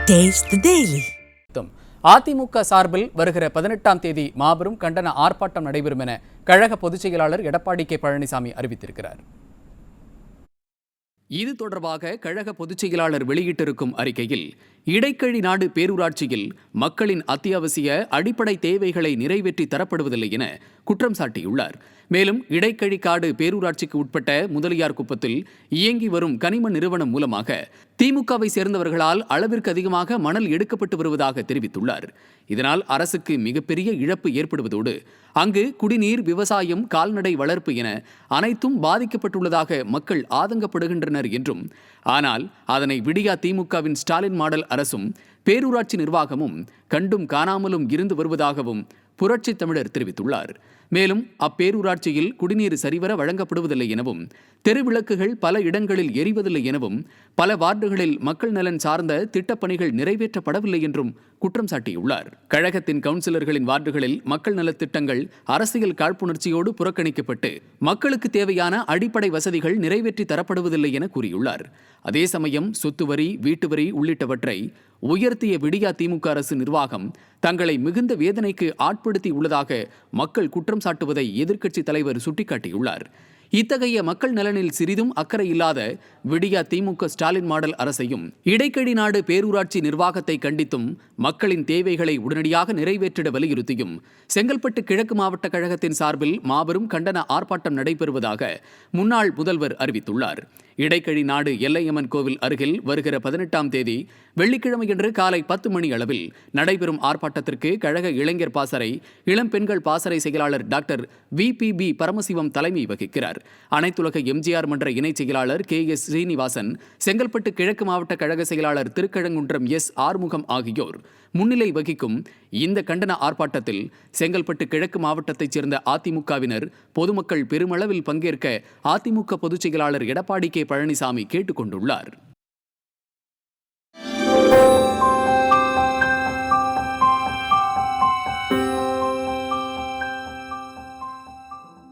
Taste the Daily. AIADMK சார்பில் வருகிற 18ஆம் தேதி மாபெரும் கண்டன ஆர்ப்பாட்டம் நடைபெறும் என கழக பொதுச் செயலாளர் எடப்பாடி கே பழனிசாமி அறிவித்திருக்கிறார். இது தொடர்பாக கழக பொதுச் செயலாளர் வெளியிட்டிருக்கும் அறிக்கையில், இடைக்கழி நாடு பேரூராட்சியில் மக்களின் அத்தியாவசிய அடிப்படை தேவைகளை நிறைவேற்றி தரப்படுவதில்லை என குற்றம் சாட்டியுள்ளார். மேலும் இடைக்கழிக்காடு பேரூராட்சிக்கு உட்பட்ட முதலியார் குப்பத்தில் இயங்கி வரும் கனிம நிறுவனம் மூலமாக திமுகவை சேர்ந்தவர்களால் அளவிற்கு அதிகமாக மணல் எடுக்கப்பட்டு வருவதாக தெரிவித்துள்ளார். இதனால் அரசுக்கு மிகப்பெரிய இழப்பு ஏற்படுவதோடு அங்கு குடிநீர், விவசாயம், கால்நடை வளர்ப்பு என அனைத்தும் பாதிக்கப்பட்டுள்ளதாக மக்கள் ஆதங்கப்படுகின்றனர் என்றும், ஆனால் அதனை விடியா திமுகவின் ஸ்டாலின் மாடல் அரசும் பேரூராட்சி நிர்வாகமும் கண்டும் காணாமலும் இருந்து வருவதாகவும் புரட்சி தமிழர் தெரிவித்துள்ளார். மேலும் அப்பேரூராட்சியில் குடிநீர் சரிவர வழங்கப்படுவதில்லை எனவும், தெருவிளக்குகள் பல இடங்களில் எரிவதில்லை எனவும், பல வார்டுகளில் மக்கள் நலன் சார்ந்த திட்டப்பணிகள் நிறைவேற்றப்படவில்லை என்றும் குற்றம் சாட்டியுள்ளார். கழகத்தின் கவுன்சிலர்களின் வார்டுகளில் மக்கள் நலத்திட்டங்கள் அரசியல் காழ்ப்புணர்ச்சியோடு புறக்கணிக்கப்பட்டு மக்களுக்கு தேவையான அடிப்படை வசதிகள் நிறைவேற்றி தரப்படுவதில்லை என கூறியுள்ளார். அதே சமயம் சொத்து வரி, வீட்டு வரி உள்ளிட்டவற்றை உயர்த்திய விடியா திமுக அரசு நிர்வாகம் தங்களை மிகுந்த வேதனைக்கு ஆட்படுத்தி உள்ளதாக மக்கள் குற்றம் சாட்டுவதை எதிர்க்கட்சி தலைவர் சுட்டிக்காட்டியுள்ளார். இத்தகைய மக்கள் நலனில் சிறிதும் அக்கறை இல்லாத விடியா திமுக ஸ்டாலின் மாடல் அரசையும், இடைக்கழி நாடு பேரூராட்சி நிர்வாகத்தை கண்டித்தும் மக்களின் தேவைகளை உடனடியாக நிறைவேற்றிட வலியுறுத்தியும் செங்கல்பட்டு கிழக்கு மாவட்ட கழகத்தின் சார்பில் மாபெரும் கண்டன ஆர்ப்பாட்டம் நடைபெறுவதாக முன்னாள் முதல்வர் அறிவித்துள்ளார். இடைக்கழி நாடு எல்லையம்மன் கோவில் அருகில் வருகிற 18ஆம் தேதி வெள்ளிக்கிழமையன்று காலை 10 மணி அளவில் நடைபெறும் ஆர்ப்பாட்டத்திற்கு கழக இளைஞர் பாசறை, இளம் பெண்கள் பாசறை செயலாளர் டாக்டர் VPB பரமசிவம் தலைமை வகிக்கிறார். அனைத்துலக எம்ஜிஆர் மன்ற இணைச் செயலாளர் KS ஸ்ரீனிவாசன், செங்கல்பட்டு கிழக்கு மாவட்ட கழக செயலாளர் திருக்கழங்குன்றம் S ஆறுமுகம் ஆகியோர் முன்னிலை வகிக்கும் இந்த கண்டன ஆர்ப்பாட்டத்தில் செங்கல்பட்டு கிழக்கு மாவட்டத்தைச் சேர்ந்த அதிமுகவினர், பொதுமக்கள் பெருமளவில் பங்கேற்க அதிமுக பொதுச் செயலாளர் எடப்பாடி கே பழனிசாமி கேட்டுக் கொண்டுள்ளார்.